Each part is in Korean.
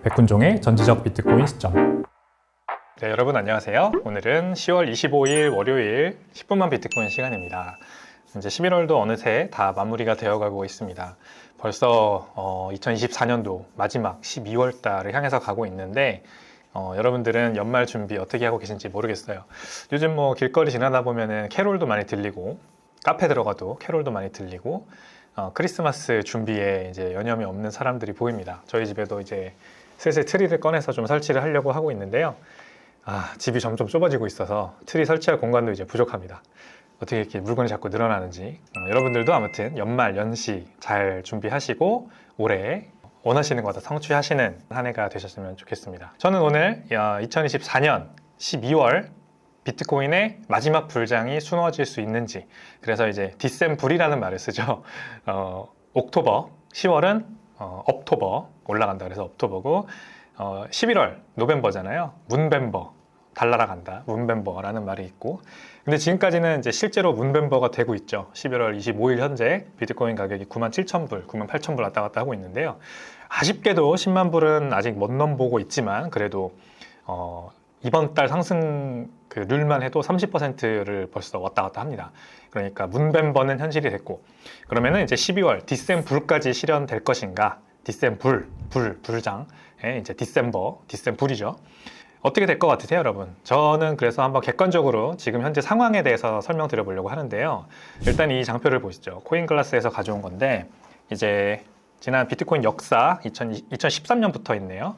백훈종의 전지적 비트코인 시점. 네, 여러분 안녕하세요. 오늘은 10월 25일 월요일 10분만 비트코인 시간입니다. 이제 11월도 어느새 다 마무리가 되어가고 있습니다. 벌써 2024년도 마지막 12월 달을 향해서 가고 있는데 여러분들은 연말 준비 어떻게 하고 계신지 모르겠어요. 요즘 뭐 길거리 지나다 보면은 캐롤도 많이 들리고 카페 들어가도 캐롤도 많이 들리고 크리스마스 준비에 이제 여념이 없는 사람들이 보입니다. 저희 집에도 이제 슬슬 트리를 꺼내서 좀 설치를 하려고 하고 있는데요. 집이 점점 좁아지고 있어서 트리 설치할 공간도 이제 부족합니다. 어떻게 이렇게 물건이 자꾸 늘어나는지. 여러분들도 아무튼 연말 연시 잘 준비하시고 올해 원하시는 거 다 성취하시는 한 해가 되셨으면 좋겠습니다. 저는 오늘 2024년 12월 비트코인의 마지막 불장이 수놓아질 수 있는지, 그래서 이제 디셈불이라는 말을 쓰죠. 옥토버, 10월은 업토버 올라간다 그래서 업토버고 11월 노벰버잖아요. 문벤버, 달나라 간다, 문벤버라는 말이 있고, 근데 지금까지는 이제 실제로 문벤버가 되고 있죠. 11월 25일 현재 비트코인 가격이 97,000불, 98,000불 왔다 갔다 하고 있는데요. 아쉽게도 10만 불은 아직 못 넘보고 있지만 그래도 이번 달 상승 그 률만 해도 30%를 벌써 왔다 갔다 합니다. 그러니까 문벤버는 현실이 됐고, 그러면은 이제 12월 디셈불까지 실현될 것인가? 디셈불, 불장, 이제 디셈버, 디셈불이죠. 어떻게 될 것 같으세요, 여러분? 저는 그래서 한번 객관적으로 지금 현재 상황에 대해서 설명드려 보려고 하는데요. 일단 이 장표를 보시죠. 코인글라스에서 가져온 건데, 이제 지난 비트코인 역사 2013년부터 있네요.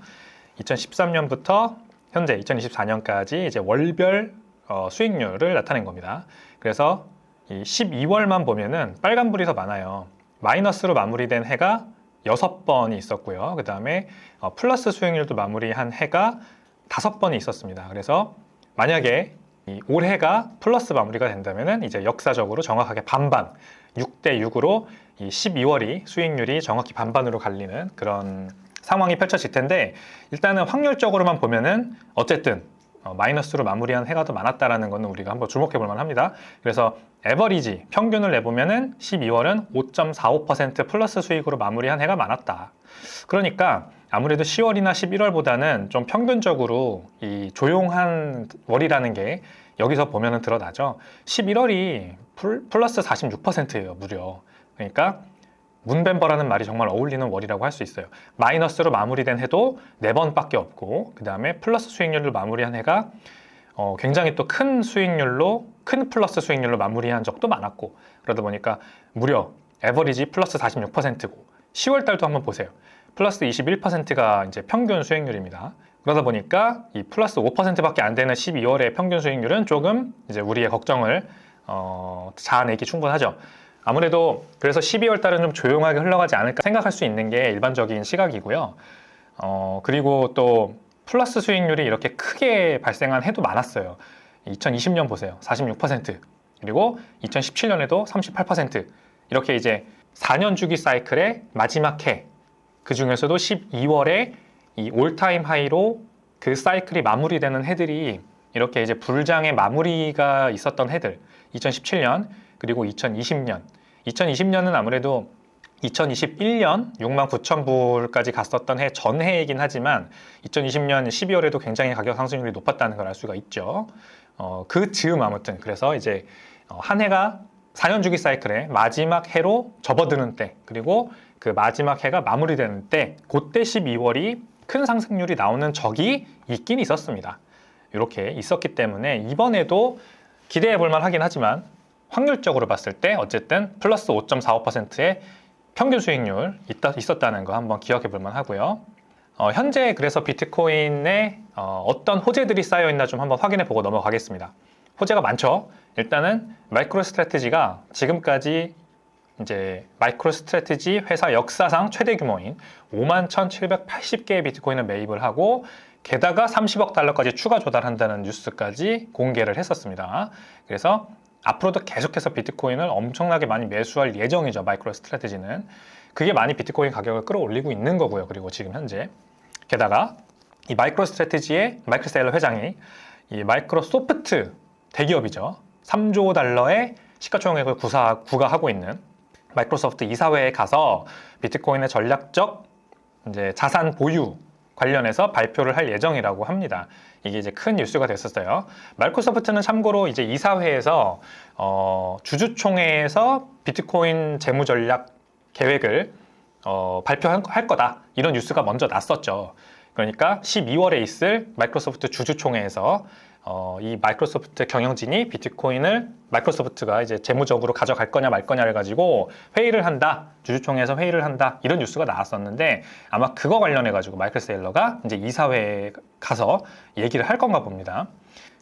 2013년부터 현재 2024년까지 이제 월별 수익률을 나타낸 겁니다. 그래서 이 12월만 보면은 빨간불이 더 많아요. 마이너스로 마무리된 해가 6번이 있었고요. 그 다음에 플러스 수익률도 마무리한 해가 5번이 있었습니다. 그래서 만약에 이 올해가 플러스 마무리가 된다면은 이제 역사적으로 정확하게 반반, 6대 6으로 이 12월이 수익률이 정확히 반반으로 갈리는 그런 상황이 펼쳐질 텐데, 일단은 확률적으로만 보면은 어쨌든 마이너스로 마무리한 해가 더 많았다라는 거는 우리가 한번 주목해 볼 만합니다. 그래서 에버리지 평균을 내보면은 12월은 5.45% 플러스 수익으로 마무리한 해가 많았다. 그러니까 아무래도 10월이나 11월보다는 좀 평균적으로 이 조용한 월이라는 게 여기서 보면은 드러나죠. 11월이 플러스 46%예요, 무려. 그러니까 문벤버라는 말이 정말 어울리는 월이라고 할 수 있어요. 마이너스로 마무리된 해도 4번밖에 없고, 그 다음에 플러스 수익률로 마무리한 해가 굉장히 또 큰 수익률로, 큰 플러스 수익률로 마무리한 적도 많았고, 그러다 보니까 무려 에버리지 플러스 46%고 10월 달도 한번 보세요. 플러스 21%가 이제 평균 수익률입니다. 그러다 보니까 이 플러스 5%밖에 안 되는 12월의 평균 수익률은 조금 이제 우리의 걱정을 자아내기 충분하죠. 아무래도 그래서 12월 달은 좀 조용하게 흘러가지 않을까 생각할 수 있는 게 일반적인 시각이고요. 그리고 또 플러스 수익률이 이렇게 크게 발생한 해도 많았어요. 2020년 보세요. 46%. 그리고 2017년에도 38%. 이렇게 이제 4년 주기 사이클의 마지막 해. 그 중에서도 12월에 이 올타임 하이로 그 사이클이 마무리되는 해들이 이렇게 이제 불장의 마무리가 있었던 해들. 2017년, 그리고 2020년. 2020년은 아무래도 2021년 69,000불까지 갔었던 해 전해이긴 하지만 2020년 12월에도 굉장히 가격 상승률이 높았다는 걸 알 수가 있죠. 그 즈음 아무튼 그래서 이제 한 해가 4년 주기 사이클의 마지막 해로 접어드는 때, 그리고 그 마지막 해가 마무리되는 때, 그때 12월이 큰 상승률이 나오는 적이 있긴 있었습니다. 이렇게 있었기 때문에 이번에도 기대해 볼 만하긴 하지만 확률적으로 봤을 때 어쨌든 플러스 5.45%의 평균 수익률 있었다는 거 한번 기억해 볼 만하고요. 현재 그래서 비트코인에 어떤 호재들이 쌓여 있나 좀 한번 확인해 보고 넘어가겠습니다. 호재가 많죠. 일단은 마이크로 스트래티지가 지금까지 이제 마이크로 스트래티지 회사 역사상 최대 규모인 51,780개의 비트코인을 매입을 하고, 게다가 30억 달러까지 추가 조달한다는 뉴스까지 공개를 했었습니다. 그래서 앞으로도 계속해서 비트코인을 엄청나게 많이 매수할 예정이죠. 마이크로 스트래티지는. 그게 많이 비트코인 가격을 끌어올리고 있는 거고요. 그리고 지금 현재. 게다가 이 마이크로 스트래티지의 마이클 세일러 회장이 이 마이크로소프트 대기업이죠. 3조 달러의 시가총액을 구가하고 있는 마이크로소프트 이사회에 가서 비트코인의 전략적 이제 자산 보유 관련해서 발표를 할 예정이라고 합니다. 이게 이제 큰 뉴스가 됐었어요. 마이크로소프트는 참고로 이제 이사회에서 주주총회에서 비트코인 재무 전략 계획을 발표할 거다, 이런 뉴스가 먼저 났었죠. 그러니까 12월에 있을 마이크로소프트 주주총회에서 이 마이크로소프트 경영진이 비트코인을 마이크로소프트가 이제 재무적으로 가져갈 거냐 말 거냐를 가지고 회의를 한다, 주주총회에서 회의를 한다, 이런 뉴스가 나왔었는데, 아마 그거 관련해 가지고 마이클 세일러가 이제 이사회에 가서 얘기를 할 건가 봅니다.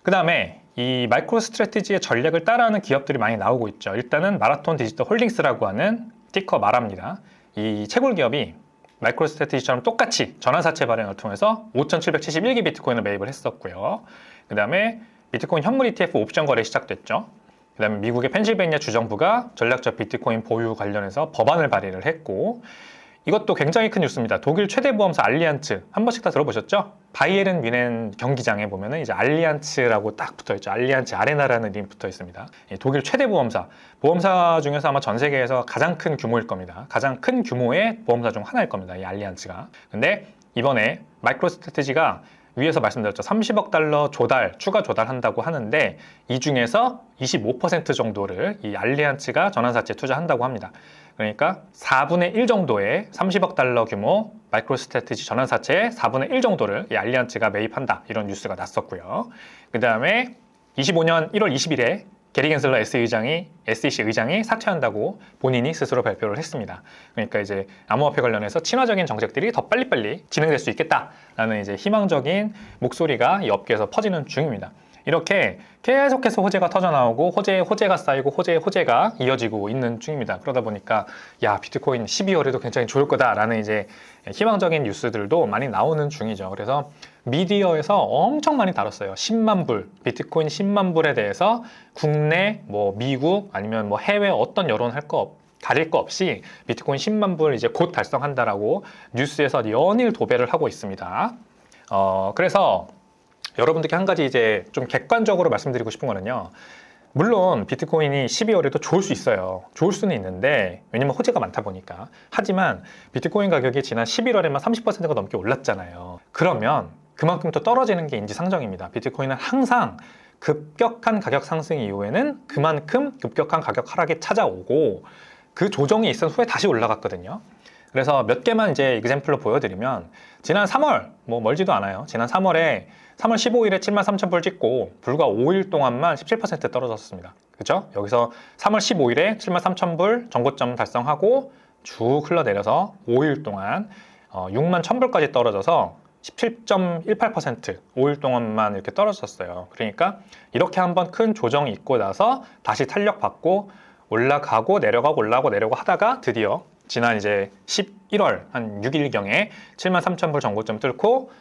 그 다음에 이 마이크로 스트래티지의 전략을 따라하는 기업들이 많이 나오고 있죠. 일단은 마라톤 디지털 홀딩스라고 하는 티커 마라입니다. 이 채굴 기업이 마이크로 스트래티지처럼 똑같이 전환사채 발행을 통해서 5,771개 비트코인을 매입을 했었고요. 그 다음에 비트코인 현물 ETF 옵션 거래 시작됐죠. 그 다음에 미국의 펜실베니아 주정부가 전략적 비트코인 보유 관련해서 법안을 발의를 했고, 이것도 굉장히 큰 뉴스입니다. 독일 최대 보험사 알리안츠, 한 번씩 다 들어보셨죠? 바이에른 뮌헨 경기장에 보면은 이제 알리안츠라고 딱 붙어 있죠. 알리안츠 아레나라는 이름이 붙어 있습니다. 독일 최대 보험사 중에서 아마 전 세계에서 가장 큰 규모일 겁니다. 가장 큰 규모의 보험사 중 하나일 겁니다, 이 알리안츠가. 근데 이번에 마이크로 스트래티지가 위에서 말씀드렸죠. 30억 달러 추가 조달한다고 하는데, 이 중에서 25% 정도를 이 알리안츠가 전환사채 투자한다고 합니다. 그러니까 4분의 1 정도의 30억 달러 규모 마이크로 스트래티지 전환사채의 4분의 1 정도를 이 알리안츠가 매입한다, 이런 뉴스가 났었고요. 그 다음에 25년 1월 20일에 게리 겐슬러 SEC 의장이 사퇴한다고 본인이 스스로 발표를 했습니다. 그러니까 이제 암호화폐 관련해서 친화적인 정책들이 더 빨리빨리 진행될 수 있겠다라는 이제 희망적인 목소리가 이 업계에서 퍼지는 중입니다. 이렇게 계속해서 호재가 터져나오고 호재가 쌓이고 호재가 이어지고 있는 중입니다. 그러다 보니까 야, 비트코인 12월에도 굉장히 좋을 거다라는 이제 희망적인 뉴스들도 많이 나오는 중이죠. 그래서 미디어에서 엄청 많이 다뤘어요. 10만 불, 비트코인 10만 불에 대해서 국내, 미국 아니면 해외 어떤 여론 가릴 거 없이 비트코인 10만 불 이제 곧 달성한다라고 뉴스에서 연일 도배를 하고 있습니다. 그래서 여러분들께 한 가지 이제 좀 객관적으로 말씀드리고 싶은 거는요. 물론 비트코인이 12월에도 좋을 수 있어요. 좋을 수는 있는데, 왜냐면 호재가 많다 보니까. 하지만 비트코인 가격이 지난 11월에만 30%가 넘게 올랐잖아요. 그러면 그만큼 또 떨어지는 게 인지상정입니다. 비트코인은 항상 급격한 가격 상승 이후에는 그만큼 급격한 가격 하락이 찾아오고, 그 조정이 있은 후에 다시 올라갔거든요. 그래서 몇 개만 이제 example로 보여드리면, 지난 3월, 멀지도 않아요. 지난 3월 15일에 73,000불 찍고 불과 5일 동안만 17% 떨어졌습니다. 그죠? 여기서 3월 15일에 73,000불 전고점 달성하고 쭉 흘러내려서 5일 동안 61,000불까지 떨어져서 17.18% 5일 동안만 이렇게 떨어졌어요. 그러니까 이렇게 한번 큰 조정이 있고 나서 다시 탄력받고 올라가고 내려가고 올라가고 내려가고 하다가 드디어 지난 이제 11월 한 6일경에 73,000불 전고점 뚫고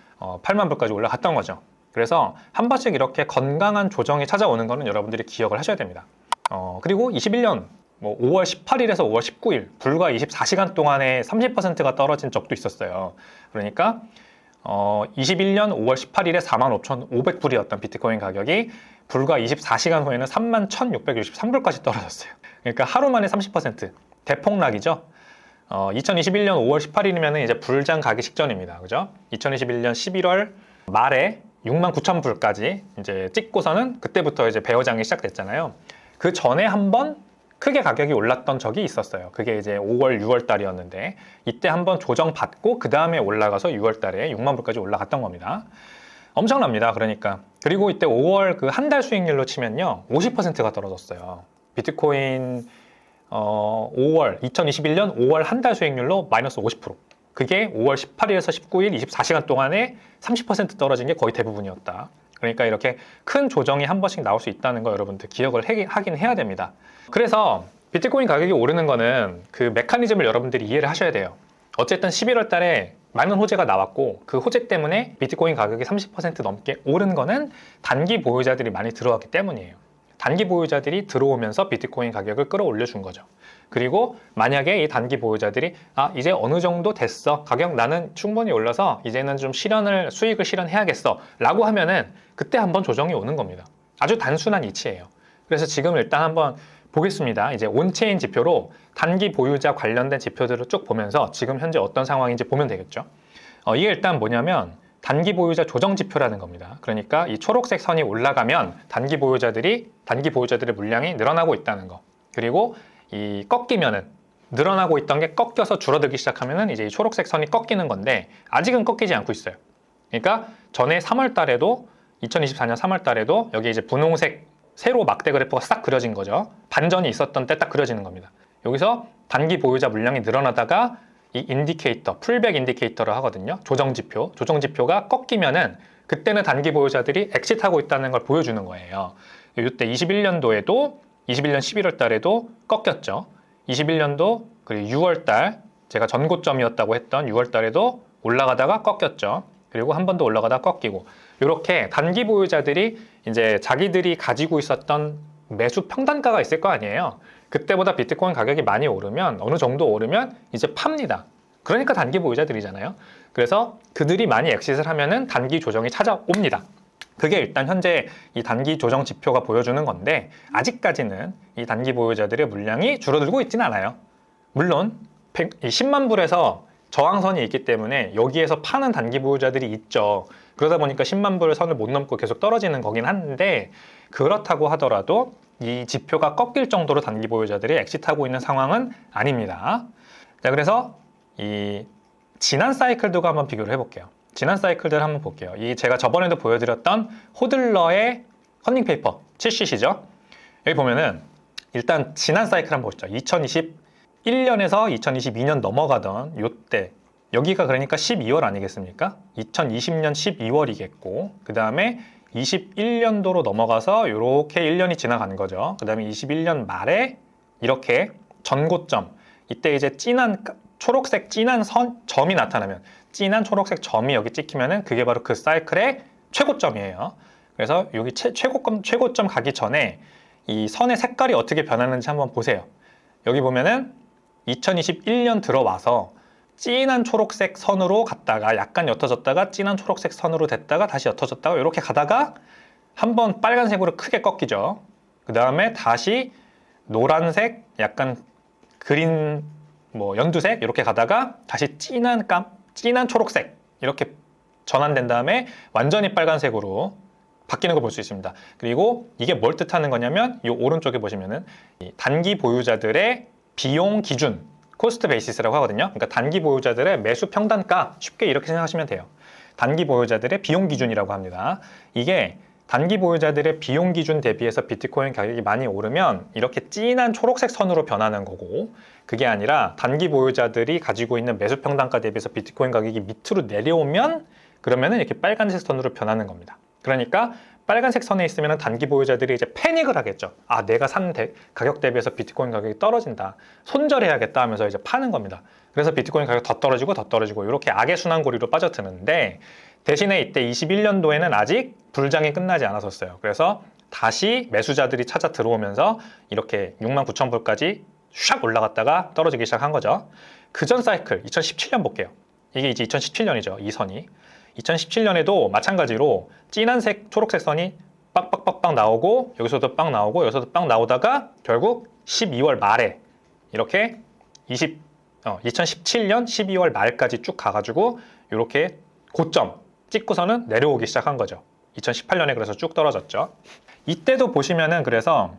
8만 불까지 올라갔던 거죠. 그래서 한 번씩 이렇게 건강한 조정이 찾아오는 거는 여러분들이 기억을 하셔야 됩니다. 그리고 21년 5월 18일에서 5월 19일 불과 24시간 동안에 30%가 떨어진 적도 있었어요. 그러니까 21년 5월 18일에 45,500불이었던 비트코인 가격이 불과 24시간 후에는 31,663불까지 떨어졌어요. 그러니까 하루 만에 30% 대폭락이죠. 2021년 5월 18일이면 이제 불장 가기 직전입니다. 그죠? 2021년 11월 말에 69,000불까지 이제 찍고서는 그때부터 이제 배어장이 시작됐잖아요. 그 전에 한번 크게 가격이 올랐던 적이 있었어요. 그게 이제 5월, 6월 달이었는데 이때 한번 조정받고 그 다음에 올라가서 6월 달에 6만 불까지 올라갔던 겁니다. 엄청납니다. 그러니까. 그리고 이때 5월 그 한 달 수익률로 치면요. 50%가 떨어졌어요. 비트코인 2021년 5월 한 달 수익률로 마이너스 50%. 그게 5월 18일에서 19일 24시간 동안에 30% 떨어진 게 거의 대부분이었다. 그러니까 이렇게 큰 조정이 한 번씩 나올 수 있다는 거 여러분들 기억을 하긴 해야 됩니다. 그래서 비트코인 가격이 오르는 거는 그 메커니즘을 여러분들이 이해를 하셔야 돼요. 어쨌든 11월 달에 많은 호재가 나왔고 그 호재 때문에 비트코인 가격이 30% 넘게 오른 거는 단기 보유자들이 많이 들어왔기 때문이에요. 단기 보유자들이 들어오면서 비트코인 가격을 끌어올려 준 거죠. 그리고 만약에 이 단기 보유자들이 이제 어느 정도 됐어, 가격 나는 충분히 올라서 이제는 좀 수익을 실현해야겠어 라고 하면은 그때 한번 조정이 오는 겁니다. 아주 단순한 이치예요. 그래서 지금 일단 한번 보겠습니다. 이제 온체인 지표로 단기 보유자 관련된 지표들을 쭉 보면서 지금 현재 어떤 상황인지 보면 되겠죠. 이게 일단 뭐냐면 단기 보유자 조정 지표라는 겁니다. 그러니까 이 초록색 선이 올라가면 단기 보유자들의 물량이 늘어나고 있다는 거. 그리고 이 꺾이면은 늘어나고 있던 게 꺾여서 줄어들기 시작하면은 이제 이 초록색 선이 꺾이는 건데 아직은 꺾이지 않고 있어요. 그러니까 전에 3월 달에도 2024년 3월 달에도 여기 이제 분홍색 세로 막대 그래프가 싹 그려진 거죠. 반전이 있었던 때 딱 그려지는 겁니다. 여기서 단기 보유자 물량이 늘어나다가 이 인디케이터, 풀백 인디케이터를 하거든요. 조정지표가 꺾이면은 그때는 단기 보유자들이 엑시트하고 있다는 걸 보여주는 거예요. 이때 21년도에도 21년 11월 달에도 꺾였죠. 21년도 그리고 6월 달 제가 전고점이었다고 했던 6월 달에도 올라가다가 꺾였죠. 그리고 한 번 더 올라가다가 꺾이고 이렇게 단기 보유자들이 이제 자기들이 가지고 있었던 매수 평단가가 있을 거 아니에요. 그때보다 비트코인 가격이 많이 오르면 어느 정도 오르면 이제 팝니다. 그러니까 단기 보유자들이잖아요. 그래서 그들이 많이 엑시트를 하면은 단기 조정이 찾아옵니다. 그게 일단 현재 이 단기 조정 지표가 보여주는 건데 아직까지는 이 단기 보유자들의 물량이 줄어들고 있지는 않아요. 물론 10만 불에서 저항선이 있기 때문에 여기에서 파는 단기 보유자들이 있죠. 그러다 보니까 10만 불 선을 못 넘고 계속 떨어지는 거긴 한데 그렇다고 하더라도 이 지표가 꺾일 정도로 단기 보유자들이 엑시트하고 있는 상황은 아닙니다. 자, 그래서 이 지난 사이클들과 한번 비교를 해볼게요. 지난 사이클들 한번 볼게요. 이 제가 저번에도 보여드렸던 호들러의 커닝페이퍼 7cc죠. 여기 보면은 일단 지난 사이클 한번 보시죠. 2021년에서 2022년 넘어가던 요때 여기가 그러니까 12월 아니겠습니까? 2020년 12월이겠고 그 다음에 21년도로 넘어가서 이렇게 1년이 지나간 거죠. 그 다음에 21년 말에 이렇게 전고점 이때 이제 초록색 진한 점이 나타나면 진한 초록색 점이 여기 찍히면은 그게 바로 그 사이클의 최고점이에요. 그래서 여기 최고점 가기 전에 이 선의 색깔이 어떻게 변하는지 한번 보세요. 여기 보면은 2021년 들어와서 진한 초록색 선으로 갔다가 약간 옅어졌다가 진한 초록색 선으로 됐다가 다시 옅어졌다가 이렇게 가다가 한번 빨간색으로 크게 꺾이죠. 그 다음에 다시 노란색, 약간 그린, 연두색 이렇게 가다가 다시 진한 초록색 이렇게 전환된 다음에 완전히 빨간색으로 바뀌는 걸 볼 수 있습니다. 그리고 이게 뭘 뜻하는 거냐면 이 오른쪽에 보시면은 이 단기 보유자들의 비용 기준 코스트 베이시스라고 하거든요. 그러니까 단기 보유자들의 매수 평단가 쉽게 이렇게 생각하시면 돼요. 단기 보유자들의 비용 기준이라고 합니다. 이게 단기 보유자들의 비용 기준 대비해서 비트코인 가격이 많이 오르면 이렇게 진한 초록색 선으로 변하는 거고 그게 아니라 단기 보유자들이 가지고 있는 매수 평단가 대비해서 비트코인 가격이 밑으로 내려오면 그러면은 이렇게 빨간색 선으로 변하는 겁니다. 그러니까 빨간색 선에 있으면 단기 보유자들이 이제 패닉을 하겠죠. 아, 내가 산 가격 대비해서 비트코인 가격이 떨어진다. 손절해야겠다 하면서 이제 파는 겁니다. 그래서 비트코인 가격 더 떨어지고 이렇게 악의 순환고리로 빠져드는데 대신에 이때 21년도에는 아직 불장이 끝나지 않았었어요. 그래서 다시 매수자들이 찾아 들어오면서 이렇게 69,000불까지 샥 올라갔다가 떨어지기 시작한 거죠. 그 전 사이클 2017년 볼게요. 이게 이제 2017년이죠. 이 선이. 2017년에도 마찬가지로 진한색 초록색 선이 빡빡빡빡 나오고 여기서도 빵 나오고 여기서도 빵 나오다가 결국 12월 말에 이렇게 2017년 12월 말까지 쭉 가가지고 이렇게 고점 찍고서는 내려오기 시작한 거죠. 2018년에 그래서 쭉 떨어졌죠. 이때도 보시면은 그래서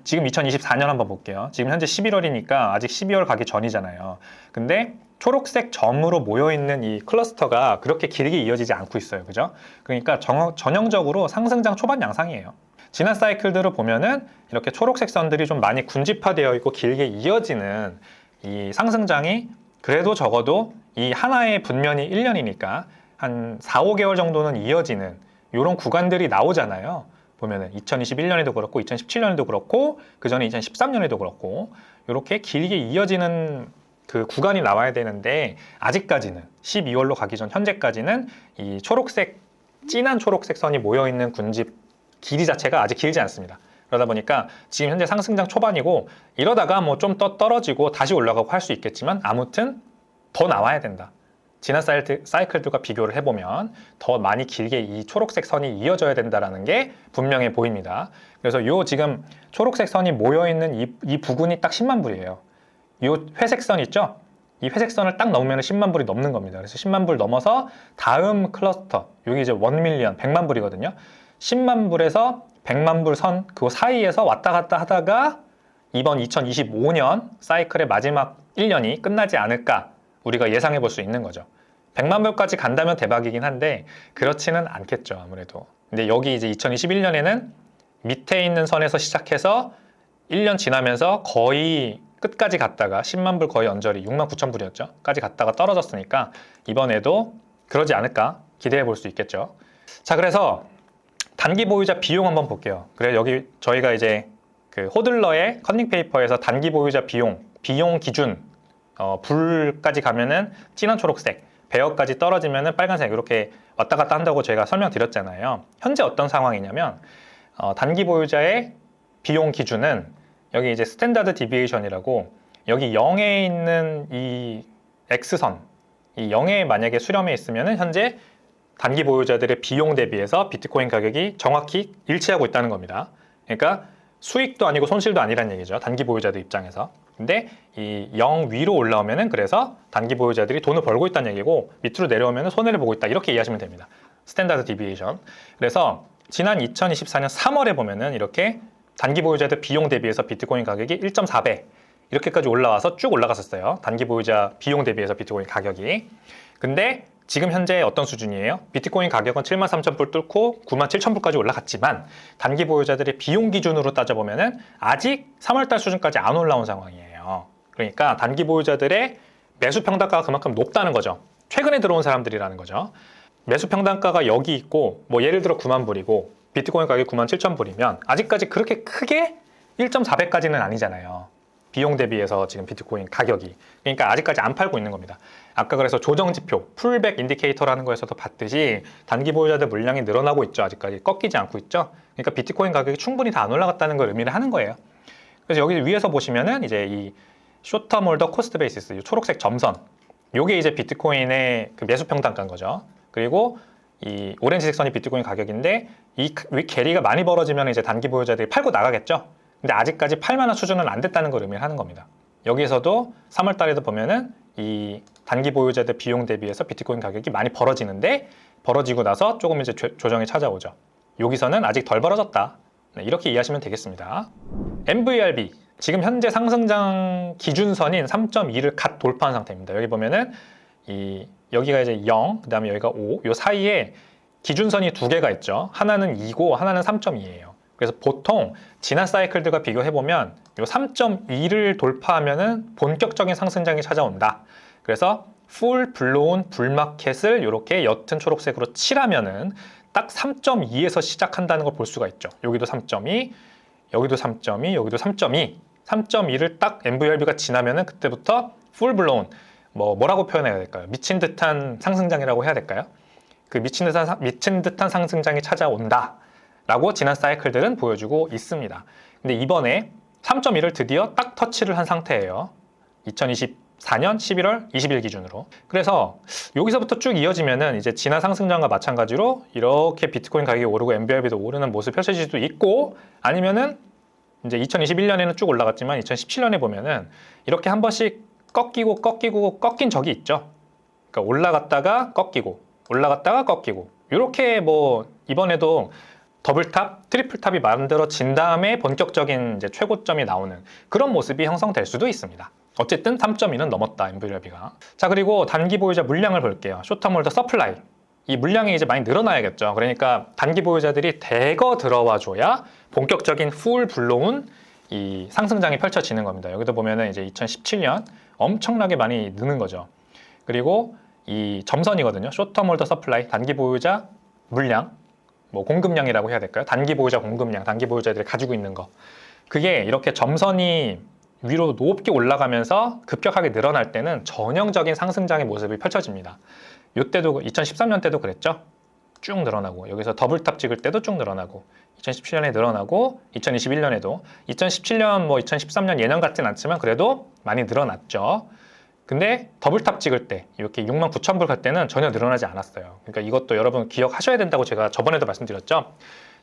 지금 2024년 한번 볼게요. 지금 현재 11월이니까 아직 12월 가기 전이잖아요. 근데 초록색 점으로 모여있는 이 클러스터가 그렇게 길게 이어지지 않고 있어요. 그죠? 그러니까 전형적으로 상승장 초반 양상이에요. 지난 사이클들을 보면은 이렇게 초록색 선들이 좀 많이 군집화되어 있고 길게 이어지는 이 상승장이 그래도 적어도 이 하나의 분면이 1년이니까 한 4, 5개월 정도는 이어지는 이런 구간들이 나오잖아요. 보면은 2021년에도 그렇고 2017년에도 그렇고 그 전에 2013년에도 그렇고 이렇게 길게 이어지는 그 구간이 나와야 되는데 아직까지는 12월로 가기 전 현재까지는 이 진한 초록색 선이 모여있는 군집 길이 자체가 아직 길지 않습니다. 그러다 보니까 지금 현재 상승장 초반이고 이러다가 좀 더 떨어지고 다시 올라가고 할 수 있겠지만 아무튼 더 나와야 된다. 지난 사이클들과 비교를 해보면 더 많이 길게 이 초록색 선이 이어져야 된다는 게 분명해 보입니다. 그래서 요 지금 초록색 선이 모여있는 이 부근이 딱 10만 불이에요. 요 회색 선 있죠? 이 회색선을 딱 넘으면 10만 불이 넘는 겁니다. 그래서 10만 불 넘어서 다음 클러스터, 여기 이제 1밀리언, 100만 불이거든요. 10만 불에서 100만 불 선, 그 사이에서 왔다 갔다 하다가 이번 2025년 사이클의 마지막 1년이 끝나지 않을까 우리가 예상해 볼 수 있는 거죠. 100만 불까지 간다면 대박이긴 한데 그렇지는 않겠죠, 아무래도. 근데 여기 이제 2021년에는 밑에 있는 선에서 시작해서 1년 지나면서 거의 끝까지 갔다가 10만 불 거의 언저리 6만 9천 불이었죠. 까지 갔다가 떨어졌으니까 이번에도 그러지 않을까 기대해 볼 수 있겠죠. 자, 그래서 단기 보유자 비용 한번 볼게요. 그래 여기 저희가 이제 그 호들러의 컨닝 페이퍼에서 단기 보유자 비용 기준 불까지 가면은 진한 초록색, 배열까지 떨어지면은 빨간색 이렇게 왔다 갔다 한다고 제가 설명드렸잖아요. 현재 어떤 상황이냐면 단기 보유자의 비용 기준은 여기 이제 스탠다드 디비에이션이라고 여기 0에 있는 이 X선, 이 0에 만약에 수렴해 있으면은 현재 단기 보유자들의 비용 대비해서 비트코인 가격이 정확히 일치하고 있다는 겁니다. 그러니까 수익도 아니고 손실도 아니란 얘기죠. 단기 보유자들 입장에서. 근데 이 0 위로 올라오면은 그래서 단기 보유자들이 돈을 벌고 있다는 얘기고 밑으로 내려오면은 손해를 보고 있다. 이렇게 이해하시면 됩니다. 스탠다드 디비에이션. 그래서 지난 2024년 3월에 보면은 이렇게 단기 보유자들 비용 대비해서 비트코인 가격이 1.4배 이렇게까지 올라와서 쭉 올라갔었어요. 단기 보유자 비용 대비해서 비트코인 가격이. 근데 지금 현재 어떤 수준이에요? 비트코인 가격은 73,000불 뚫고 97,000불까지 올라갔지만 단기 보유자들의 비용 기준으로 따져보면은 아직 3월달 수준까지 안 올라온 상황이에요. 그러니까 단기 보유자들의 매수 평단가가 그만큼 높다는 거죠. 최근에 들어온 사람들이라는 거죠. 매수 평단가가 여기 있고 뭐 예를 들어 9만 불이고 비트코인 가격이 97,000불이면 아직까지 그렇게 크게 1.4배까지는 아니잖아요. 비용 대비해서 지금 비트코인 가격이. 그러니까 아직까지 안 팔고 있는 겁니다. 아까 그래서 조정지표, 풀백 인디케이터라는 거에서도 봤듯이 단기 보유자들 물량이 늘어나고 있죠. 아직까지 꺾이지 않고 있죠. 그러니까 비트코인 가격이 충분히 다 안 올라갔다는 걸 의미를 하는 거예요. 그래서 여기 위에서 보시면은 이제 이 쇼텀 홀더 코스트 베이시스, 이 초록색 점선, 요게 이제 비트코인의 그 매수 평단가인 거죠. 그리고 이 오렌지색 선이 비트코인 가격인데 이 괴리가 많이 벌어지면 이제 단기 보유자들이 팔고 나가겠죠. 근데 아직까지 팔만한 수준은 안 됐다는 걸 의미를 하는 겁니다. 여기서도 3월 달에도 보면은 이 단기 보유자들 비용 대비해서 비트코인 가격이 많이 벌어지는데 벌어지고 나서 조금 이제 조정이 찾아오죠. 여기서는 아직 덜 벌어졌다. 네, 이렇게 이해하시면 되겠습니다. MVRB 지금 현재 상승장 기준선인 3.2를 갓 돌파한 상태입니다. 여기 보면은 여기가 이제 0, 그 다음에 여기가 5, 요 사이에 기준선이 두 개가 있죠. 하나는 2고 하나는 3.2예요. 그래서 보통 지난 사이클들과 비교해보면 요 3.2를 돌파하면은 본격적인 상승장이 찾아온다. 그래서 풀 블로운 불마켓을 이렇게 옅은 초록색으로 칠하면은 딱 3.2에서 시작한다는 걸 볼 수가 있죠. 여기도 3.2, 여기도 3.2, 여기도 3.2. 3.2를 딱 MVRB가 지나면은 그때부터 풀 블로운 뭐라고 표현해야 될까요? 미친 듯한 상승장이라고 해야 될까요? 그 미친 듯한 상승장이 찾아온다 라고 지난 사이클들은 보여주고 있습니다. 근데 이번에 3.1을 드디어 딱 터치를 한 상태예요. 2024년 11월 20일 기준으로. 그래서 여기서부터 쭉 이어지면은 이제 지난 상승장과 마찬가지로 이렇게 비트코인 가격이 오르고 MBRB도 오르는 모습 펼쳐질 수도 있고 아니면은 이제 2021년에는 쭉 올라갔지만 2017년에 보면은 이렇게 한 번씩 꺾이고 꺾인 적이 있죠. 그러니까 올라갔다가 꺾이고 올라갔다가 꺾이고 이렇게 이번에도 더블탑, 트리플탑이 만들어진 다음에 본격적인 이제 최고점이 나오는 그런 모습이 형성될 수도 있습니다. 어쨌든 3.2는 넘었다, MVRB가. 자, 그리고 단기 보유자 물량을 볼게요. 쇼텀 홀더 서플라이. 이 물량이 이제 많이 늘어나야겠죠. 그러니까 단기 보유자들이 대거 들어와줘야 본격적인 풀 블로운 이 상승장이 펼쳐지는 겁니다. 여기도 보면은 이제 2017년 엄청나게 많이 느는 거죠. 그리고 이 점선이거든요. 쇼텀 홀더 서플라이, 단기 보유자 물량, 공급량이라고 해야 될까요? 단기 보유자 공급량, 단기 보유자들이 가지고 있는 거. 그게 이렇게 점선이 위로 높게 올라가면서 급격하게 늘어날 때는 전형적인 상승장의 모습이 펼쳐집니다. 이때도 2013년 때도 그랬죠. 쭉 늘어나고 여기서 더블탑 찍을 때도 쭉 늘어나고 2017년에 늘어나고 2021년에도 2017년 2013년 예년 같진 않지만 그래도 많이 늘어났죠. 근데 더블탑 찍을 때 이렇게 69,000불 갈 때는 전혀 늘어나지 않았어요. 그러니까 이것도 여러분 기억하셔야 된다고 제가 저번에도 말씀드렸죠.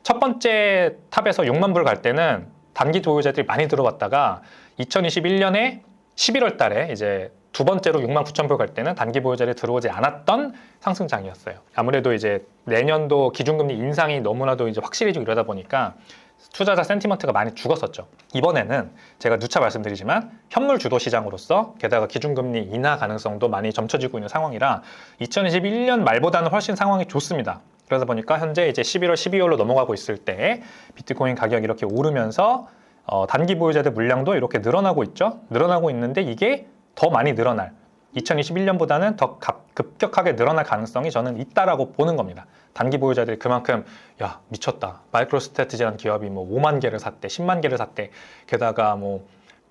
첫 번째 탑에서 6만 불 갈 때는 단기 보유자들이 많이 들어왔다가 2021년에 11월 달에 이제 두 번째로 69,000불 갈 때는 단기 보유자들이 들어오지 않았던 상승장이었어요. 아무래도 이제 내년도 기준금리 인상이 너무나도 이제 확실해지고 이러다 보니까 투자자 센티먼트가 많이 죽었었죠. 이번에는 제가 누차 말씀드리지만 현물 주도 시장으로서 게다가 기준금리 인하 가능성도 많이 점쳐지고 있는 상황이라 2021년 말보다는 훨씬 상황이 좋습니다. 그러다 보니까 현재 이제 11월, 12월로 넘어가고 있을 때 비트코인 가격이 이렇게 오르면서 단기 보유자들 물량도 이렇게 늘어나고 있죠. 늘어나고 있는데 이게 더 많이 늘어날 2021년보다는 더 급격하게 늘어날 가능성이 저는 있다라고 보는 겁니다. 단기 보유자들이 그만큼 야 미쳤다. 마이크로스트래티지라는 기업이 뭐 5만 개를 샀대, 10만 개를 샀대. 게다가 뭐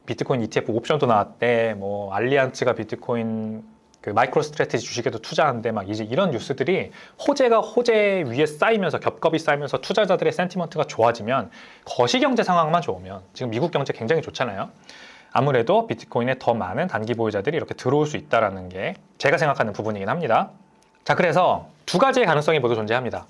비트코인 ETF 옵션도 나왔대. 뭐 알리안츠가 비트코인 그 마이크로스트래티지 주식에도 투자한대. 막 이제 이런 뉴스들이 호재가 호재 위에 쌓이면서 겹겹이 쌓이면서 투자자들의 센티먼트가 좋아지면 거시경제 상황만 좋으면 지금 미국 경제 굉장히 좋잖아요. 아무래도 비트코인에 더 많은 단기 보유자들이 이렇게 들어올 수 있다는 게 제가 생각하는 부분이긴 합니다. 자, 그래서 두 가지의 가능성이 모두 존재합니다.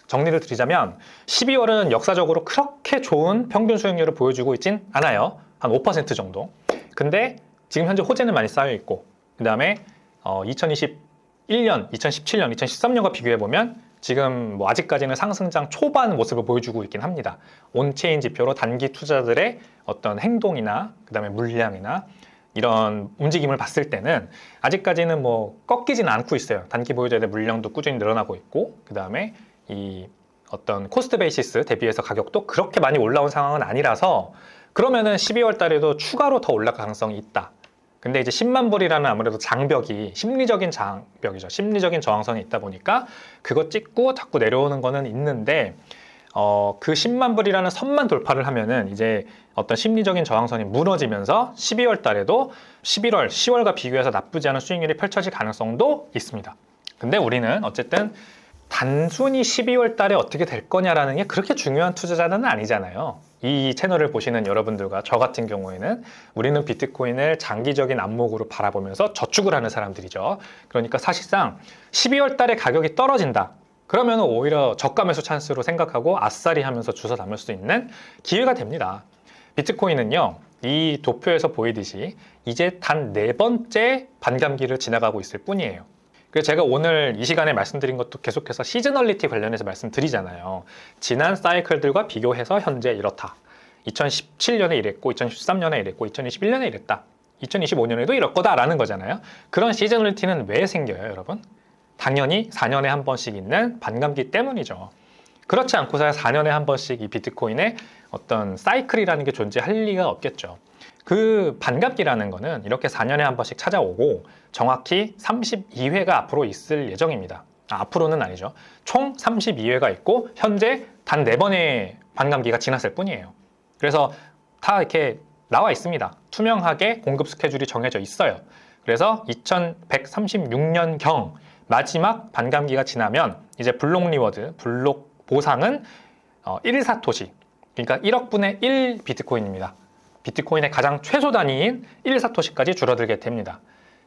정리를 드리자면 12월은 역사적으로 그렇게 좋은 평균 수익률을 보여주고 있진 않아요. 한 5% 정도. 근데 지금 현재 호재는 많이 쌓여 있고 그 다음에 2021년, 2017년, 2013년과 비교해보면 지금 뭐 아직까지는 상승장 초반 모습을 보여주고 있긴 합니다. 온체인 지표로 단기 투자자들의 어떤 행동이나 그다음에 물량이나 이런 움직임을 봤을 때는 아직까지는 뭐 꺾이지는 않고 있어요. 단기 보유자들의 물량도 꾸준히 늘어나고 있고 그다음에 이 어떤 코스트 베이시스 대비해서 가격도 그렇게 많이 올라온 상황은 아니라서 그러면은 12월 달에도 추가로 더 올라갈 가능성이 있다. 근데 이제 10만 불이라는 아무래도 장벽이 심리적인 장벽이죠. 심리적인 저항선이 있다 보니까 그거 찍고 자꾸 내려오는 거는 있는데 그 10만 불이라는 선만 돌파를 하면은 이제 어떤 심리적인 저항선이 무너지면서 12월 달에도 11월, 10월과 비교해서 나쁘지 않은 수익률이 펼쳐질 가능성도 있습니다. 근데 우리는 어쨌든 단순히 12월 달에 어떻게 될 거냐라는 게 그렇게 중요한 투자자는 아니잖아요. 이 채널을 보시는 여러분들과 저 같은 경우에는 우리는 비트코인을 장기적인 안목으로 바라보면서 저축을 하는 사람들이죠. 그러니까 사실상 12월 달에 가격이 떨어진다. 그러면 오히려 저가 매수 찬스로 생각하고 아싸리 하면서 주워 담을 수 있는 기회가 됩니다. 비트코인은요, 이 도표에서 보이듯이 이제 단 4번째 반감기를 지나가고 있을 뿐이에요. 그래서 제가 오늘 이 시간에 말씀드린 것도 계속해서 시즈널리티 관련해서 말씀드리잖아요. 지난 사이클들과 비교해서 현재 이렇다. 2017년에 이랬고, 2013년에 이랬고, 2021년에 이랬다. 2025년에도 이럴 거다라는 거잖아요. 그런 시즈널리티는 왜 생겨요, 여러분? 당연히 4년에 한 번씩 있는 반감기 때문이죠. 그렇지 않고서야 4년에 한 번씩 이 비트코인의 어떤 사이클이라는 게 존재할 리가 없겠죠. 그 반감기라는 거는 이렇게 4년에 한 번씩 찾아오고 정확히 32회가 앞으로 있을 예정입니다. 앞으로는 아니죠. 총 32회가 있고 현재 단 4번의 반감기가 지났을 뿐이에요. 그래서 다 이렇게 나와 있습니다. 투명하게 공급 스케줄이 정해져 있어요. 그래서 2136년경 마지막 반감기가 지나면 이제 블록 리워드, 블록 보상은 1사토시, 그러니까 1억 분의 1 비트코인입니다. 비트코인의 가장 최소 단위인 1사토시까지 줄어들게 됩니다.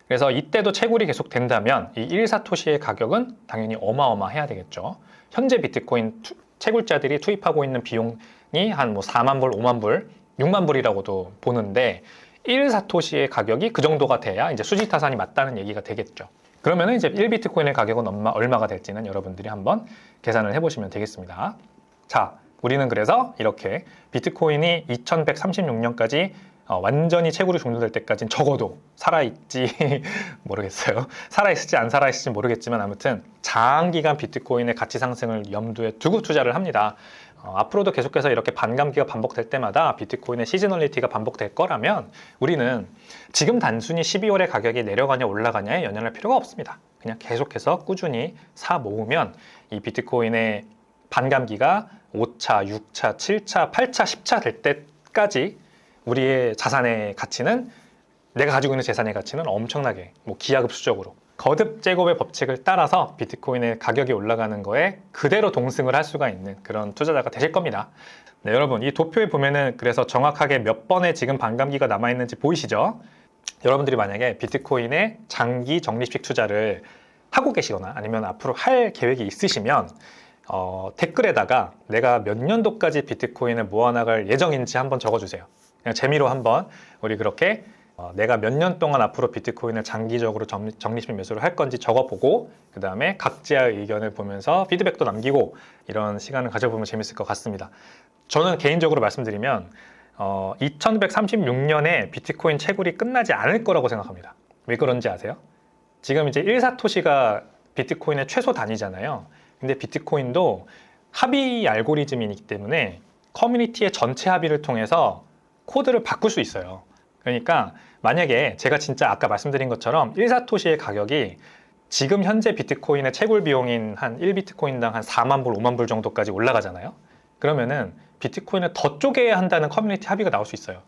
그래서 이때도 채굴이 계속 된다면 이 1사토시의 가격은 당연히 어마어마해야 되겠죠. 현재 비트코인 채굴자들이 투입하고 있는 비용이 한 뭐 4만 불, 5만 불, 6만 불이라고도 보는데 1사토시의 가격이 그 정도가 돼야 이제 수지타산이 맞다는 얘기가 되겠죠. 그러면 이제 1비트코인의 가격은 얼마가 될지는 여러분들이 한번 계산을 해보시면 되겠습니다. 자, 우리는 그래서 이렇게 비트코인이 2136년까지 완전히 채굴이 종료될 때까지는 적어도 살아있지 모르겠어요. 살아있을지 안 살아있을지 모르겠지만 아무튼 장기간 비트코인의 가치 상승을 염두에 두고 투자를 합니다. 앞으로도 계속해서 이렇게 반감기가 반복될 때마다 비트코인의 시즈널리티가 반복될 거라면 우리는 지금 단순히 12월에 가격이 내려가냐 올라가냐에 연연할 필요가 없습니다. 그냥 계속해서 꾸준히 사 모으면 이 비트코인의 반감기가 5차, 6차, 7차, 8차, 10차 될 때까지 우리의 자산의 가치는 내가 가지고 있는 재산의 가치는 엄청나게 기하급수적으로 거듭 제곱의 법칙을 따라서 비트코인의 가격이 올라가는 거에 그대로 동승을 할 수가 있는 그런 투자자가 되실 겁니다. 네, 여러분 이 도표에 보면은 그래서 정확하게 몇 번의 지금 반감기가 남아있는지 보이시죠? 여러분들이 만약에 비트코인의 장기 적립식 투자를 하고 계시거나 아니면 앞으로 할 계획이 있으시면 댓글에다가 내가 몇 년도까지 비트코인을 모아나갈 예정인지 한번 적어주세요. 그냥 재미로 한번 우리 그렇게 내가 몇 년 동안 앞으로 비트코인을 장기적으로 적립식 매수를 할 건지 적어보고 그 다음에 각자의 의견을 보면서 피드백도 남기고 이런 시간을 가져보면 재밌을 것 같습니다. 저는 개인적으로 말씀드리면 2136년에 비트코인 채굴이 끝나지 않을 거라고 생각합니다. 왜 그런지 아세요? 지금 이제 1사토시가 비트코인의 최소 단위잖아요. 근데 비트코인도 합의 알고리즘이기 때문에 커뮤니티의 전체 합의를 통해서 코드를 바꿀 수 있어요. 그러니까 만약에 제가 진짜 아까 말씀드린 것처럼 1사토시의 가격이 지금 현재 비트코인의 채굴 비용인 한 1비트코인당 한 4만 불, 5만 불 정도까지 올라가잖아요. 그러면은 비트코인을 더 쪼개야 한다는 커뮤니티 합의가 나올 수 있어요.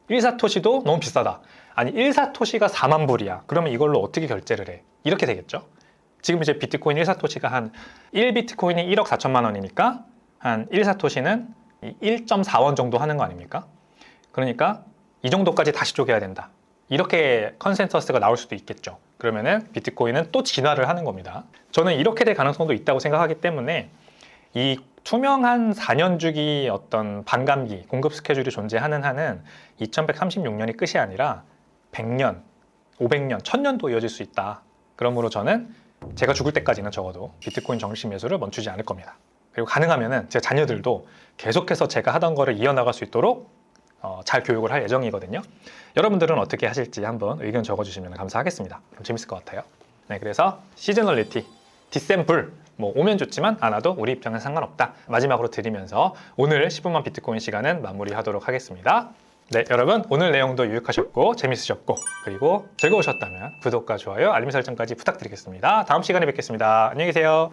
1사토시도 너무 비싸다. 아니 1사토시가 4만 불이야. 그러면 이걸로 어떻게 결제를 해? 이렇게 되겠죠. 지금 이제 비트코인 1사토시가 한 1비트코인이 1억 4천만 원이니까 한 1사토시는 1.4원 정도 하는 거 아닙니까? 그러니까 이 정도까지 다시 쪼개야 된다. 이렇게 컨센서스가 나올 수도 있겠죠. 그러면은 비트코인은 또 진화를 하는 겁니다. 저는 이렇게 될 가능성도 있다고 생각하기 때문에 이 투명한 4년 주기 어떤 반감기, 공급 스케줄이 존재하는 한은 2136년이 끝이 아니라 100년, 500년, 1000년도 이어질 수 있다. 그러므로 저는 제가 죽을 때까지는 적어도 비트코인 적립식 매수를 멈추지 않을 겁니다. 그리고 가능하면은 제 자녀들도 계속해서 제가 하던 거를 이어나갈 수 있도록 잘 교육을 할 예정이거든요. 여러분들은 어떻게 하실지 한번 의견 적어주시면 감사하겠습니다. 그럼 재밌을 것 같아요. 네, 그래서 시즈널리티, 디셈블 뭐 오면 좋지만 안 와도 우리 입장은 상관없다. 마지막으로 드리면서 오늘 10분만 비트코인 시간은 마무리하도록 하겠습니다. 네, 여러분 오늘 내용도 유익하셨고 재밌으셨고 그리고 즐거우셨다면 구독과 좋아요, 알림 설정까지 부탁드리겠습니다. 다음 시간에 뵙겠습니다. 안녕히 계세요.